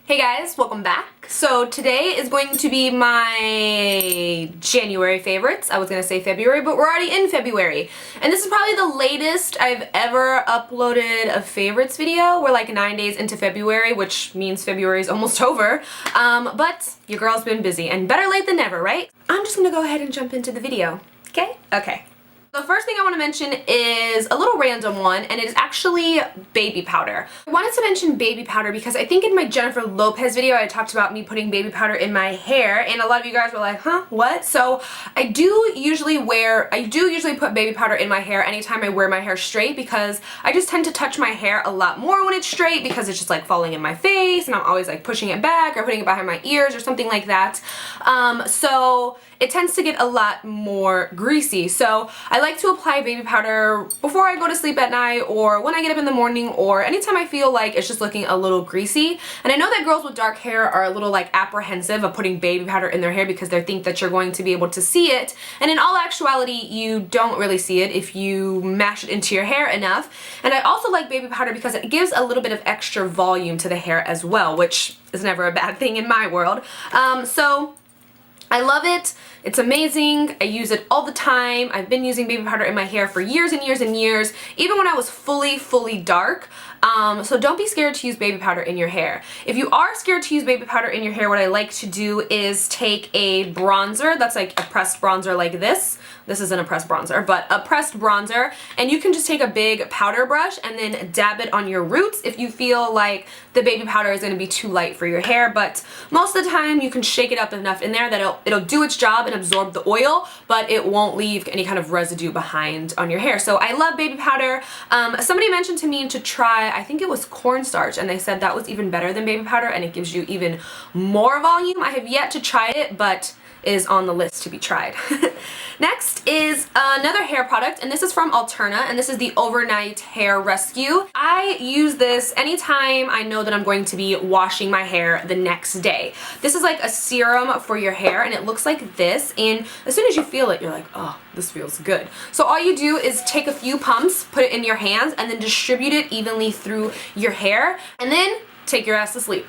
Hey guys, welcome back. So today is going to be my January favorites. I was going to say February, but we're already in February. And this is probably the latest I've ever uploaded a favorites video. We're like 9 days into February, which means February is almost over. But your girl's been busy, and better late than never, right? I'm just going to go ahead and jump into the video. Okay? Okay. The first thing I want to mention is a little random one, and it is actually baby powder. I wanted to mention baby powder because I think in my Jennifer Lopez video I talked about me putting baby powder in my hair, and a lot of you guys were like, huh, what? So I do usually put baby powder in my hair anytime I wear my hair straight, because I just tend to touch my hair a lot more when it's straight because it's just like falling in my face and I'm always like pushing it back or putting it behind my ears or something like that. So it tends to get a lot more greasy. So I like to apply baby powder before I go to sleep at night, or when I get up in the morning, or anytime I feel like it's just looking a little greasy. And I know that girls with dark hair are a little like apprehensive of putting baby powder in their hair because they think that you're going to be able to see it. And in all actuality, you don't really see it if you mash it into your hair enough. And I also like baby powder because it gives a little bit of extra volume to the hair as well, which is never a bad thing in my world. So I love it. It's amazing. I use it all the time. I've been using baby powder in my hair for years and years and years, even when I was fully dark. So don't be scared to use baby powder in your hair. If you are scared to use baby powder in your hair, what I like to do is take a bronzer that's like a pressed bronzer like this. This isn't a pressed bronzer, but a pressed bronzer, and you can just take a big powder brush and then dab it on your roots if you feel like the baby powder is going to be too light for your hair. But most of the time you can shake it up enough in there that it'll do its job and absorb the oil, but it won't leave any kind of residue behind on your hair. So I love baby powder. Somebody mentioned to me to try, I think it was cornstarch, and they said that was even better than baby powder and it gives you even more volume. I have yet to try it, but is on the list to be tried. Next is another hair product, and this is from Alterna, and this is the Overnight Hair Rescue. I use this anytime I know that I'm going to be washing my hair the next day. This is like a serum for your hair, and it looks like this, and as soon as you feel it, you're like, oh, this feels good. So all you do is take a few pumps, put it in your hands, and then distribute it evenly through your hair, and then take your ass to sleep.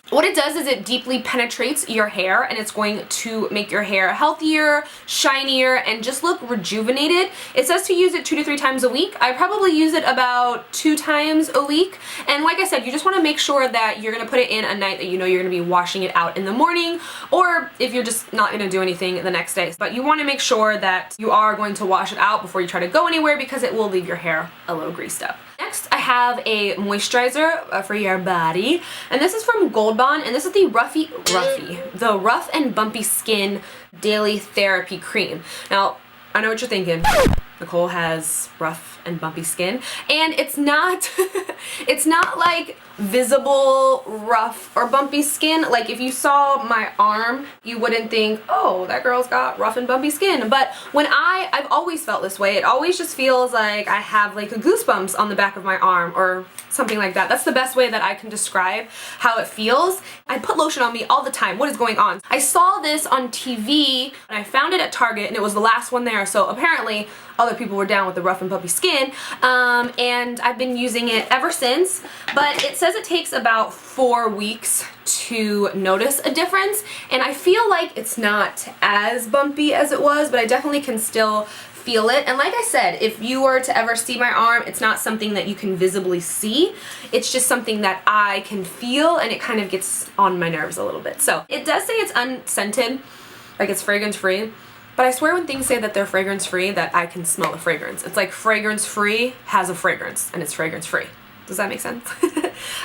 What it does is it deeply penetrates your hair, and it's going to make your hair healthier, shinier, and just look rejuvenated. It says to use it 2 to 3 times a week. I probably use it about 2 times a week. And like I said, you just want to make sure that you're going to put it in a night that you know you're going to be washing it out in the morning, or if you're just not going to do anything the next day. But you want to make sure that you are going to wash it out before you try to go anywhere, because it will leave your hair a little greased up. Next, I have a moisturizer for your body, and this is from GoldBond, and this is the the Rough and Bumpy Skin Daily Therapy Cream. Now, I know what you're thinking. Nicole has rough and bumpy skin, and it's not it's not like visible rough or bumpy skin. Like if you saw my arm, you wouldn't think, oh, that girl's got rough and bumpy skin. But when I've always felt this way. It always just feels like I have like a goosebumps on the back of my arm or something like that. That's the best way that I can describe how it feels. I put lotion on me all the time. What is going on? I saw this on TV and I found it at Target, and it was the last one there. So apparently other people were down with the rough and bumpy skin, and I've been using it ever since. But it says it takes about 4 weeks to notice a difference, and I feel like it's not as bumpy as it was, but I definitely can still feel it. And like I said, if you were to ever see my arm, it's not something that you can visibly see. It's just something that I can feel, and it kind of gets on my nerves a little bit. So it does say it's unscented, like it's fragrance free. But I swear when things say that they're fragrance free, that I can smell the fragrance. It's like fragrance free has a fragrance, and it's fragrance free. Does that make sense?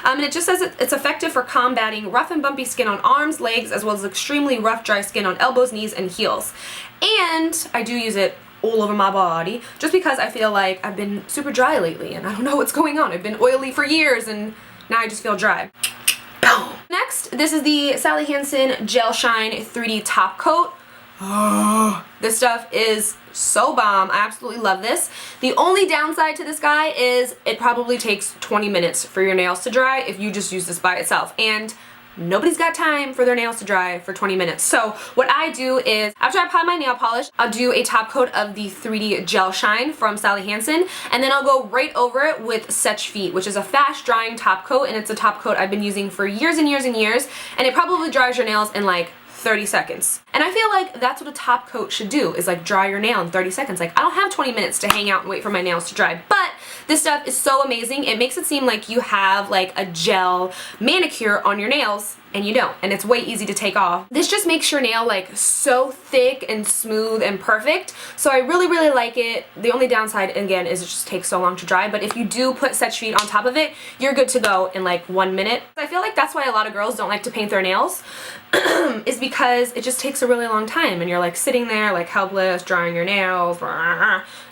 And it just says it's effective for combating rough and bumpy skin on arms, legs, as well as extremely rough, dry skin on elbows, knees, and heels. And I do use it all over my body just because I feel like I've been super dry lately, and I don't know what's going on. I've been oily for years, and now I just feel dry. Boom. Next, this is the Sally Hansen Gel Shine 3D Top Coat. This stuff is so bomb. I absolutely love this. The only downside to this guy is it probably takes 20 minutes for your nails to dry if you just use this by itself. And nobody's got time for their nails to dry for 20 minutes. So what I do is, after I apply my nail polish, I'll do a top coat of the 3D Gel Shine from Sally Hansen, and then I'll go right over it with Seche Vite, which is a fast drying top coat, and it's a top coat I've been using for years and years and years, and it probably dries your nails in like 30 seconds. And I feel like that's what a top coat should do, is like dry your nail in 30 seconds. Like, I don't have 20 minutes to hang out and wait for my nails to dry, but this stuff is so amazing. It makes it seem like you have like a gel manicure on your nails, and you don't, and it's way easy to take off. This just makes your nail like so thick and smooth and perfect, so I really, really like it. The only downside, again, is it just takes so long to dry, but if you do put Seche Vite on top of it, you're good to go in like 1 minute. I feel like that's why a lot of girls don't like to paint their nails, is because it just takes a really long time, and you're like sitting there like helpless, drying your nails.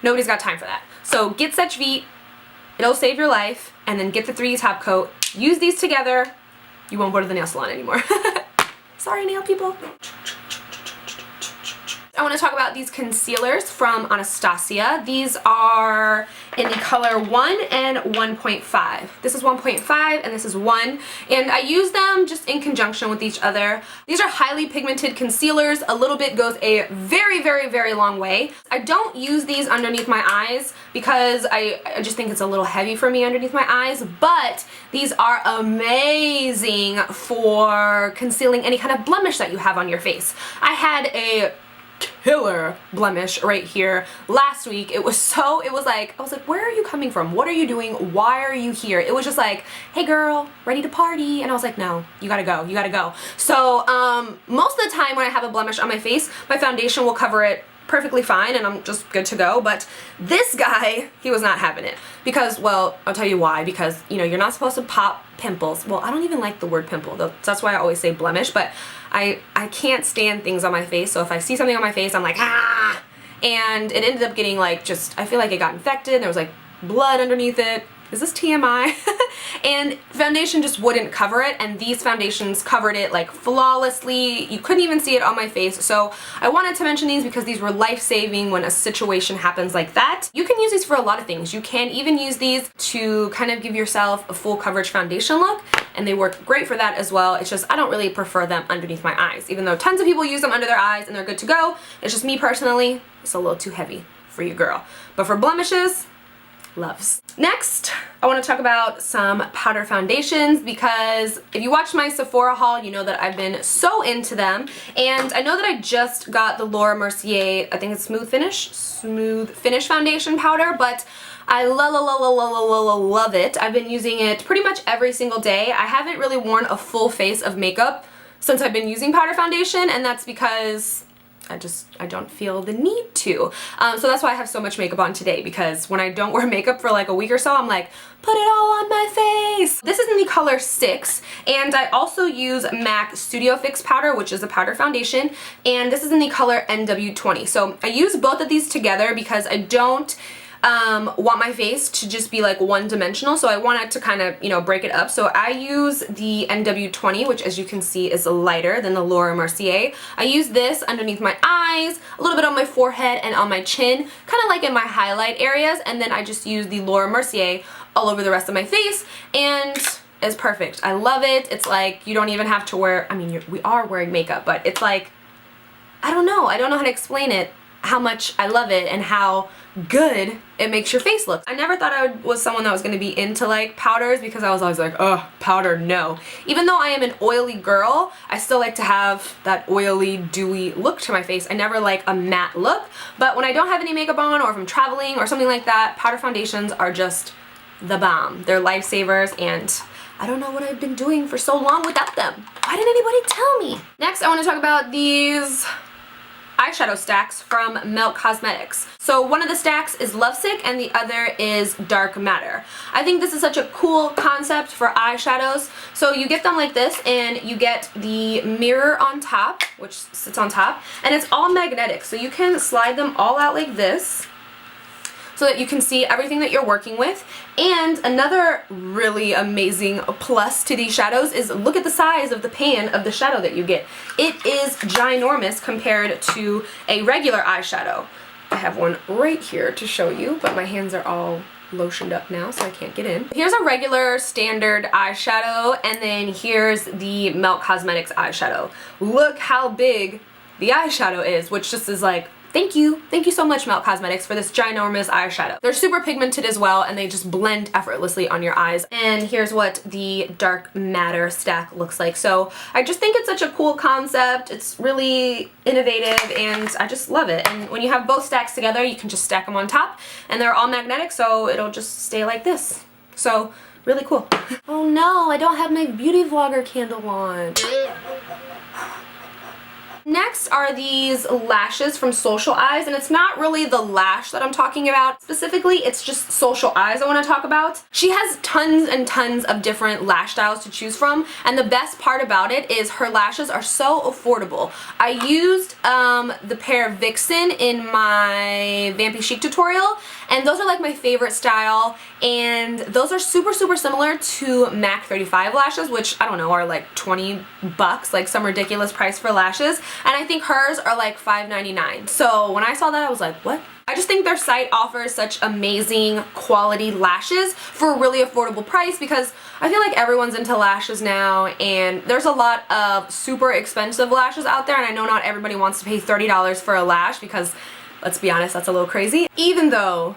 Nobody's got time for that. So get Seche Vite, it'll save your life, and then get the 3D top coat. Use these together. You won't go to the nail salon anymore. Sorry, nail people. I want to talk about these concealers from Anastasia. These are in the color 1 and 1.5. This is 1.5 and this is 1, and I use them just in conjunction with each other. These are highly pigmented concealers. A little bit goes a very, very, very long way. I don't use these underneath my eyes because I just think it's a little heavy for me underneath my eyes, but these are amazing for concealing any kind of blemish that you have on your face. I had a killer blemish right here last week. It was like, I was like, where are you coming from? What are you doing? Why are you here? It was just like, hey girl, ready to party? And I was like, no, you gotta go, you gotta go. So most of the time when I have a blemish on my face, my foundation will cover it perfectly fine and I'm just good to go. But this guy, he was not having it, because, well, I'll tell you why. Because, you know, you're not supposed to pop pimples. Well, I don't even like the word pimple, that's why I always say blemish, but I can't stand things on my face. So if I see something on my face, I'm like, ah! And it ended up getting like, just, I feel like it got infected. There was like blood underneath it. Is this TMI? And foundation just wouldn't cover it, and these foundations covered it like flawlessly. You couldn't even see it on my face. So I wanted to mention these because these were life-saving when a situation happens like that. You can use these for a lot of things. You can even use these to kind of give yourself a full coverage foundation look, and they work great for that as well. It's just I don't really prefer them underneath my eyes, even though tons of people use them under their eyes and they're good to go. It's just me personally, it's a little too heavy for you, girl. But for blemishes, loves. Next, I want to talk about some powder foundations, because if you watched my Sephora haul, you know that I've been so into them. And I know that I just got the Laura Mercier, I think it's Smooth Finish foundation powder, but I love it. I've been using it pretty much every single day. I haven't really worn a full face of makeup since I've been using powder foundation, and that's because I don't feel the need to. So that's why I have so much makeup on today, because when I don't wear makeup for like a week or so, I'm like, put it all on my face. This is in the color 6, and I also use MAC Studio Fix powder, which is a powder foundation, and this is in the color NW20. So I use both of these together because I don't want my face to just be like one-dimensional, so I wanted to kind of, you know, break it up. So I use the NW20, which as you can see is lighter than the Laura Mercier. I use this underneath my eyes, a little bit on my forehead and on my chin, kind of like in my highlight areas, and then I just use the Laura Mercier all over the rest of my face, and it's perfect. I love it. It's like you don't even have to wear, I mean, we are wearing makeup, but it's like, I don't know how to explain it, how much I love it and how good it makes your face look. I never thought I was someone that was going to be into like powders, because I was always like, oh, powder, no. Even though I am an oily girl, I still like to have that oily, dewy look to my face. I never like a matte look, but when I don't have any makeup on, or if I'm traveling or something like that, powder foundations are just the bomb. They're lifesavers, and I don't know what I've been doing for so long without them. Why didn't anybody tell me? Next, I want to talk about these eyeshadow stacks from Milk Cosmetics. So one of the stacks is Lovesick and the other is Dark Matter. I think this is such a cool concept for eyeshadows. So you get them like this, and you get the mirror on top, which sits on top, and it's all magnetic. So you can slide them all out like this, so that you can see everything that you're working with. And another really amazing plus to these shadows is look at the size of the pan of the shadow that you get. It is ginormous compared to a regular eyeshadow. I have one right here to show you, but my hands are all lotioned up now, so I can't get in. Here's a regular standard eyeshadow, and then here's the Melt Cosmetics eyeshadow. Look how big the eyeshadow is, which just is like, thank you so much, Melt Cosmetics, for this ginormous eyeshadow. They're super pigmented as well, and they just blend effortlessly on your eyes. And here's what the dark matter stack looks like. So I just think it's such a cool concept. It's really innovative, and I just love it. And when you have both stacks together, you can just stack them on top, and they're all magnetic, so it'll just stay like this. So really cool. Oh no, I don't have my beauty vlogger candle on. Next are these lashes from SocialEyes, and it's not really the lash that I'm talking about. Specifically, it's just SocialEyes I want to talk about. She has tons and tons of different lash styles to choose from, and the best part about it is her lashes are so affordable. I used the pair Vixen in my Vampy Chic tutorial, and those are like my favorite style, and those are super similar to MAC 35 lashes, which I don't know, are like 20 bucks, like some ridiculous price for lashes. And I think hers are like $5.99. So when I saw that, I was like, what? I just think their site offers such amazing quality lashes for a really affordable price, because I feel like everyone's into lashes now, and there's a lot of super expensive lashes out there, and I know not everybody wants to pay $30 for a lash, because let's be honest, that's a little crazy. Even though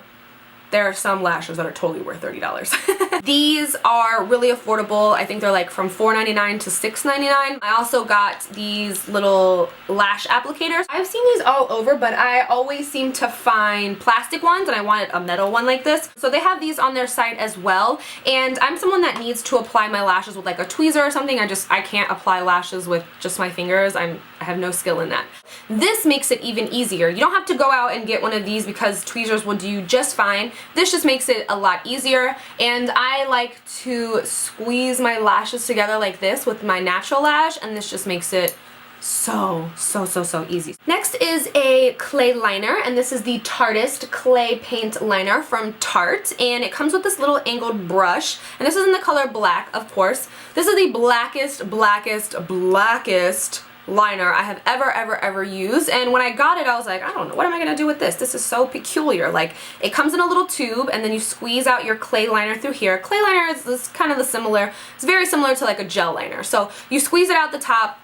there are some lashes that are totally worth $30. These are really affordable. I think they're like from $4.99 to $6.99. I also got these little lash applicators. I've seen these all over, but I always seem to find plastic ones, and I wanted a metal one like this. So they have these on their site as well. And I'm someone that needs to apply my lashes with like a tweezer or something. I can't apply lashes with just my fingers. I have no skill in that. This makes it even easier. You don't have to go out and get one of these because tweezers will do just fine. This just makes it a lot easier, and I like to squeeze my lashes together like this with my natural lash, and this just makes it so easy. Next is a clay liner, and this is the Tarteist clay paint liner from Tarte, and it comes with this little angled brush, and this is in the color black, of course. This is the blackest liner I have ever used, and when I got it I was like, I don't know, what am I gonna do with this? This is so peculiar. Like, it comes in a little tube, and then you squeeze out your clay liner through here. Clay liner is kind of it's very similar to like a gel liner. So you squeeze it out the top,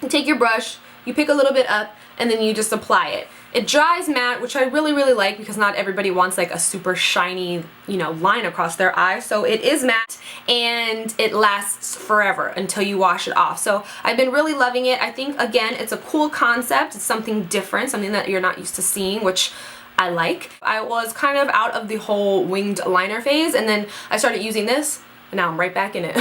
you take your brush, you pick a little bit up, and then you just apply it. It dries matte, which I really like, because not everybody wants like a super shiny, you know, line across their eye. So it is matte, and it lasts forever until you wash it off. So I've been really loving it. I think, again, it's a cool concept. It's something different, something that you're not used to seeing, which I like. I was kind of out of the whole winged liner phase, and then I started using this, and now I'm right back in it.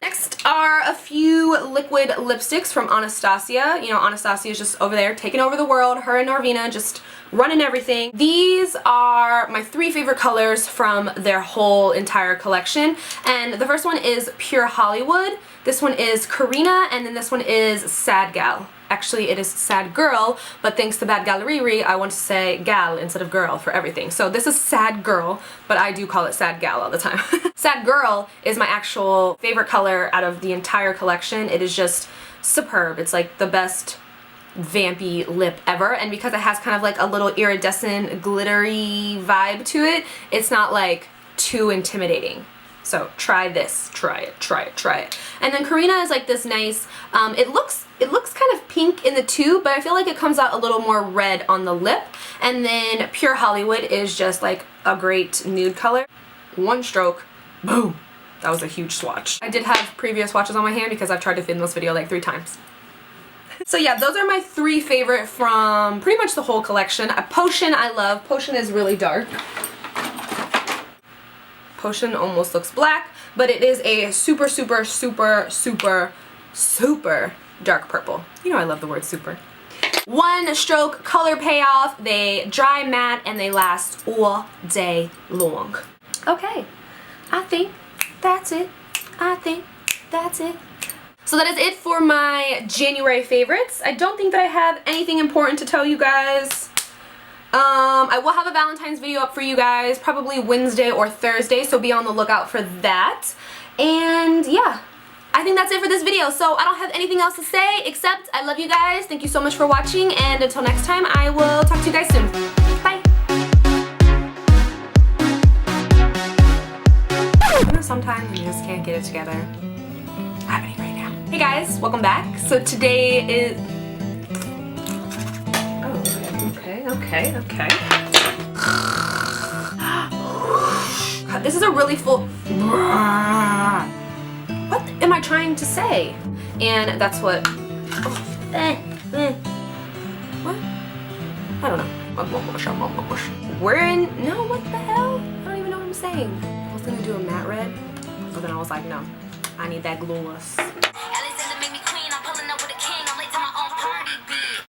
Next are a few liquid lipsticks from Anastasia. You know, Anastasia is just over there taking over the world. Her and Norvina just running everything. These are my 3 favorite colors from their whole entire collection. And the first one is Pure Hollywood. This one is Carina, and then this one is Sad Gal. Actually, it is Sad Girl, but thanks to Bad Gallery, I want to say gal instead of girl for everything. So this is Sad Girl, but I do call it Sad Gal all the time. Sad Girl is my actual favorite color out of the entire collection. It is just superb. It's like the best vampy lip ever, and because it has kind of like a little iridescent, glittery vibe to it, it's not like too intimidating. So try this, try it. And then Carina is like this nice, it looks kind of pink in the tube, but I feel like it comes out a little more red on the lip. And then Pure Hollywood is just like a great nude color. One stroke, boom. That was a huge swatch. I did have previous swatches on my hand because I've tried to film this video like 3 times. So yeah, those are my 3 favorite from pretty much the whole collection. Potion I love. Potion is really dark. Potion almost looks black, but it is a super dark purple. You know I love the word super. One stroke color payoff. They dry matte, and they last all day long. Okay, I think that's it. So that is it for my January favorites. I don't think that I have anything important to tell you guys. I will have a Valentine's video up for you guys, probably Wednesday or Thursday, so be on the lookout for that. And yeah, I think that's it for this video. So I don't have anything else to say except I love you guys. Thank you so much for watching, and until next time, I will talk to you guys soon. Bye! sometimes and you just can't get it together. Happening right now. Hey guys, welcome back. So today is... Oh, okay. This is a really full... What am I trying to say? And that's what... What? I don't know. We're in... No, what the hell? I don't even know what I'm saying. I was gonna do a matte red, but then I was like, no. I need that gloss.